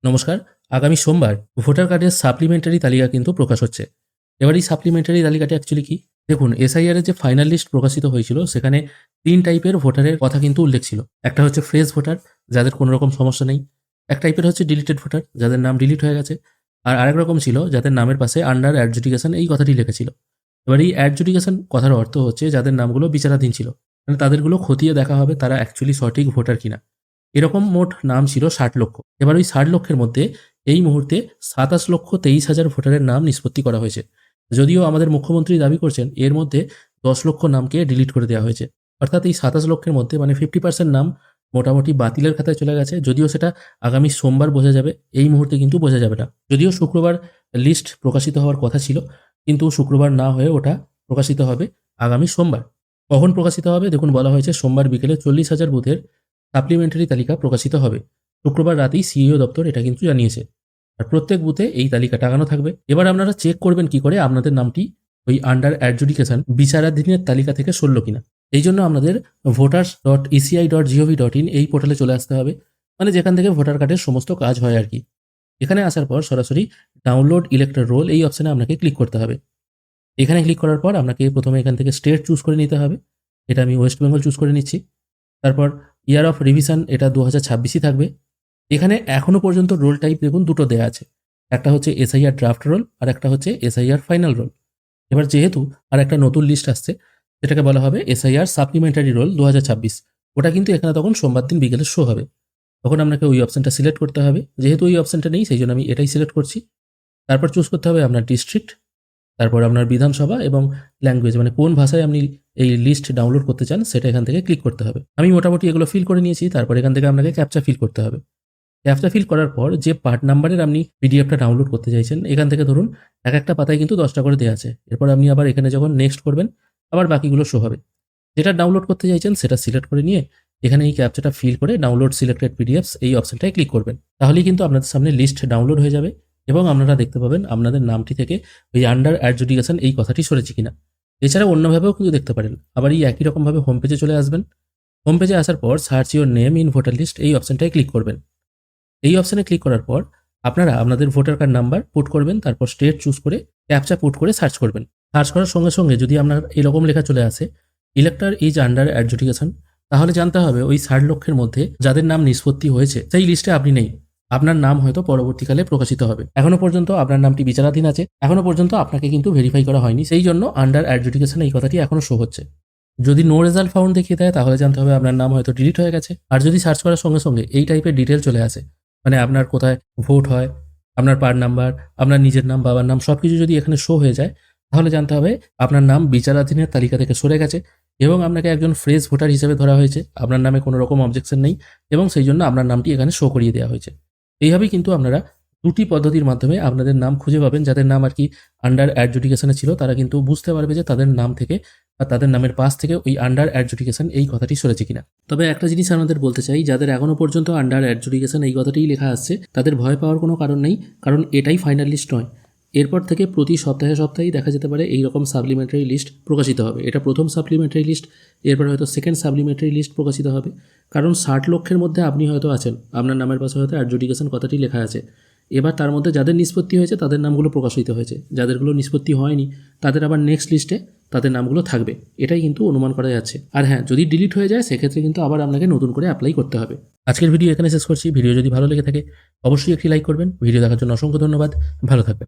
নমস্কার। আগামী সোমবার ভোটার কার্ডের সাপ্লিমেন্টারি তালিকা কিন্তু প্রকাশ হচ্ছে। এবার এই সাপ্লিমেন্টারি তালিকাটা অ্যাকচুয়ালি কি? দেখুন, এসআইআর এর যে ফাইনাল লিস্ট প্রকাশিত হয়েছিল সেখানে ৩ টাইপের ভোটারের কথা কিন্তু উল্লেখ ছিল। একটা হচ্ছে ফ্রেশ ভোটার, যাদের কোনো রকম সমস্যা নেই। এক টাইপের হচ্ছে ডিলিটেড ভোটার, যাদের নাম ডিলিট হয়ে গেছে। আর আরেক রকম ছিল যাদের নামের পাশে আন্ডার অ্যাডজুডিকেশন এই কথাটি লেখা ছিল। এবার এই অ্যাডজুডিকেশন কথার অর্থ হচ্ছে যাদের নামগুলো বিচারাধীন ছিল। মানে তাদেরগুলো খতিয়ে দেখা হবে তারা অ্যাকচুয়ালি সঠিক ভোটার কিনা। এরকম মোট নাম ছিল ৬০ লক্ষ। এবার ওই ৬০ লক্ষের মধ্যে এই মুহূর্তে ২৭,২৩,০০০ ভোটারের নাম নিষ্পত্তি করা হয়েছে। যদিও আমাদের মুখ্যমন্ত্রী দাবি করছেন এর মধ্যে ১০ লক্ষ নামকে ডিলিট করে দেওয়া হয়েছে। অর্থাৎ এই ২৭ লক্ষের মধ্যে মানে 50% নাম মোটামুটি বাতিলের খাতায় চলে গেছে। যদিও সেটা আগামী সোমবার বোঝা যাবে, এই মুহূর্তে কিন্তু বোঝা যাবে না। যদিও শুক্রবার লিস্ট প্রকাশিত হওয়ার কথা ছিল, কিন্তু শুক্রবার না হয়ে ওটা প্রকাশিত হবে আগামী সোমবার। কখন প্রকাশিত হবে? দেখুন, বলা হয়েছে সোমবার বিকেলে ৪০,০০০ বুথের সাপ্লিমেন্টারি তালিকা প্রকাশিত হবে। শুক্রবার রাতেই সিইও দপ্তর এটা কিন্তু জানিয়েছে। আর প্রত্যেক বুথে এই তালিকা টাঙানো থাকবে। এবার আপনারা চেক করবেন কি করে আপনাদের নামটি ওই আন্ডার অ্যাডজুডিকেশন বিচারাধীনের তালিকা থেকে সরল কিনা। এই জন্য আপনাদের voters.eci.gov.in এই পোর্টালে চলে আসতে হবে। মানে যেখান থেকে ভোটার কার্ডের সমস্ত কাজ হয় আর কি। এখানে আসার পর সরাসরি ডাউনলোড ইলেক্টর রোল এই অপশনে আপনাকে ক্লিক করতে হবে। এখানে ক্লিক করার পর আপনাকে প্রথমে এখান থেকে স্টেট চুজ করে নিতে হবে। এটা আমি ওয়েস্ট বেঙ্গল চুজ করে নিচ্ছি। তারপর ইয়ার অফ রিভিশন এটা ২০২৬ই থাকবে। এখানে এখনো পর্যন্ত রোল টাইপ দেখুন দুটো দেয়া আছে। একটা হচ্ছে এসআইআর ড্রাফট রোল আর একটা হচ্ছে এসআইআর ফাইনাল রোল। এবার যেহেতু আর একটা নতুন লিস্ট আসছে, সেটাকে বলা হবে এসআইআর সাপ্লিমেন্টারি রোল ২০২৬। ওটা কিন্তু এখানে তখন সোমবার দিন বিকেলে শো হবে। তখন আপনাকে ওই অপশনটা সিলেক্ট করতে হবে। যেহেতু ওই অপশনটা নেই সেই জন্য আমি এটাই সিলেক্ট করছি। তারপর চুজ করতে হবে আপনার ডিস্ট্রিক্ট, তারপর আপনার বিধানসভা এবং ল্যাঙ্গুয়েজ, মানে কোন ভাষায় আপনি এই লিস্ট ডাউনলোড করতে চান সেটা এখান থেকে ক্লিক করতে হবে। আমি মোটামুটি এগুলো ফিল করে নিয়েছি। তারপর এখান থেকে আপনাকে ক্যাপচা ফিল করতে হবে। ক্যাপচা ফিল করার পর যে পার্ট নাম্বারের আপনি পিডিএফটা ডাউনলোড করতে চাইছেন, এখান থেকে ধরুন এক একটা পাতায় কিন্তু 10টা করে দেওয়া আছে। এরপর আপনি আবার এখানে যখন নেক্সট করবেন আবার বাকিগুলো শো হবে। যেটা ডাউনলোড করতে চাইছেন সেটা সিলেক্ট করে নিয়ে এখানে এই ক্যাপচাটা ফিল করে ডাউনলোড সিলেক্টেড পিডিএফস এই অপশনটায় ক্লিক করবেন। তাহলেই কিন্তু আপনাদের সামনে লিস্ট ডাউনলোড হয়ে যাবে এবং আপনারা দেখতে পাবেন আপনাদের নামটি থেকে ওই আন্ডার অ্যাডজুডিকেশন এই কথাটি সরেছে কিনা। এছাড়া অন্যভাবেও কিন্তু দেখতে পারেন। আবার এই একই রকমভাবে হোম পেজে চলে আসবেন। হোম পেজে আসার পর search your name in voter list এই অপশনটায় ক্লিক করবেন। এই অপশনে ক্লিক করার পর আপনারা আপনাদের ভোটার কার্ড নাম্বার পুট করবেন, তারপর স্টেট চুজ করে ক্যাপচা পুট করে সার্চ করবেন। সার্চ করার সঙ্গে সঙ্গে যদি আপনার এরকম লেখা চলে আসে ইলেক্টর ইজ আন্ডার অ্যাডজুডিকেশন, তাহলে জানতে হবে ওই ৬০ লক্ষের মধ্যে যাদের নাম নিষ্পত্তি হয়েছে সেই লিস্টে আপনি নেই। আপনার নাম হয়তো পরবর্তীকালে প্রকাশিত হবে। এখনো পর্যন্ত আপনার নামটি বিচারাধীন আছে। এখনো পর্যন্ত আপনাকে কিন্তু ভেরিফাই করা হয়নি, সেই জন্য আন্ডার অ্যাডজুডিকেশন এই কথাটি এখনো শো হচ্ছে। যদি নো রেজাল্ট ফাউন্ড দেখিয়ে দেয় তাহলে জানতে হবে আপনার নাম হয়তো ডিলিট হয়ে গেছে। আর যদি সার্চ করার সঙ্গে সঙ্গে এই টাইপের ডিটেল চলে আসে, মানে আপনার কোথায় ভোট হয়, আপনার পার নাম্বার, আপনার নিজের নাম, বাবার নাম সবকিছু যদি এখানে শো হয়ে যায়, তাহলে জানতে হবে আপনার নাম বিচারাধীনের তালিকা থেকে সরে গেছে এবং আপনাকে একজন ফ্রেশ ভোটার হিসেবে ধরা হয়েছে। আপনার নামে কোনো রকম অবজেকশন নেই এবং সেই জন্য আপনার নামটি এখানে শো করিয়ে দেওয়া হয়েছে। এইভাবেই কিন্তু আপনারা দুটি পদ্ধতির মাধ্যমে আপনাদের নাম খুঁজে পাবেন। যাদের নাম আর কি আন্ডার অ্যাডজুডিকেশনে ছিল তারা কিন্তু বুঝতে পারবে যে তাদের নাম থেকে বা তাদের নামের পাশ থেকে ওই আন্ডার অ্যাডজুডিকেশন এই কথাটি সরেছে কিনা। তবে একটা জিনিস আমাদের বলতে চাই, যাদের এখনো পর্যন্ত আন্ডার অ্যাডজুডিকেশন এই কথাটিই লেখা আসছে তাদের ভয় পাওয়ার কোনো কারণ নেই, কারণ এটাই ফাইনাল লিস্ট নয়। এরপর থেকে প্রতি সপ্তাহে সপ্তাহেই দেখা যেতে পারে এই রকম সাপ্লিমেন্টারি লিস্ট প্রকাশিত হবে। এটা প্রথম সাপ্লিমেন্টারি লিস্ট, এরপর হয়তো সেকেন্ড সাপ্লিমেন্টারি লিস্ট প্রকাশিত হবে। কারণ ৬০ লক্ষের মধ্যে আপনি হয়তো আছেন, আপনার নামের পাশে হয়তো অ্যাডজুডিকেশন কথাটি লেখা আছে। এবার তার মধ্যে যাদের নিষ্পত্তি হয়েছে তাদের নামগুলো প্রকাশিত হয়েছে, যাদেরগুলো নিষ্পত্তি হয়নি তাদের আবার নেক্সট লিস্টে তাদের নামগুলো থাকবে। এটাই কিন্তু অনুমান করা যাচ্ছে। আর হ্যাঁ, যদি ডিলিট হয়ে যায় সেক্ষেত্রে কিন্তু আবার আপনাকে নতুন করে অ্যাপ্লাই করতে হবে। আজকের ভিডিও এখানে শেষ করছি। ভিডিও যদি ভালো লেগে থাকে অবশ্যই একটি লাইক করবেন। ভিডিও দেখার জন্য অসংখ্য ধন্যবাদ। ভালো থাকবেন।